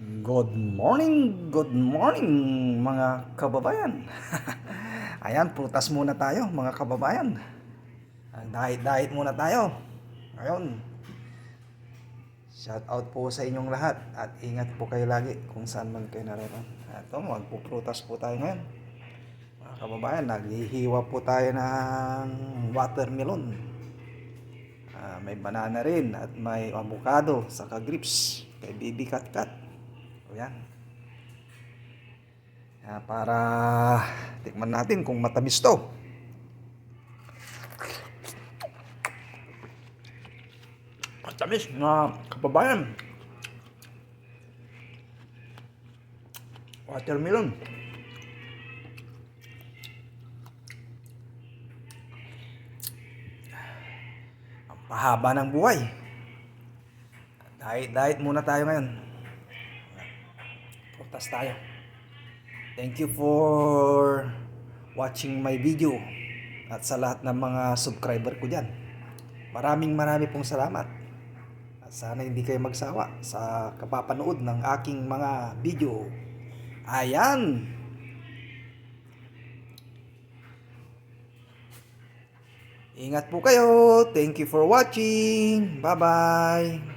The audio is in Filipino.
Good morning mga kababayan. Ayan, prutas muna tayo mga kababayan. Diet muna tayo. Ngayon, shout out po sa inyong lahat at ingat po kayo lagi kung saan man kayo naroon. Ito, magpuprutas po tayo ngayon. Mga kababayan, naghihiwa po tayo ng watermelon. May banana rin at may avocado, saka grapes. Kay Bibi Katkat. Ayan. Para tikman natin kung matamis to. Matamis na kababayan. Watermelon. Ang pahaba ng buhay. Diet muna tayo ngayon. Prutas tayo. Thank you for watching my video at sa lahat ng mga subscriber ko dyan. Maraming pong salamat. At sana hindi kayo magsawa sa kapapanood ng aking mga video. Ayan! Ingat po kayo. Thank you for watching. Bye-bye.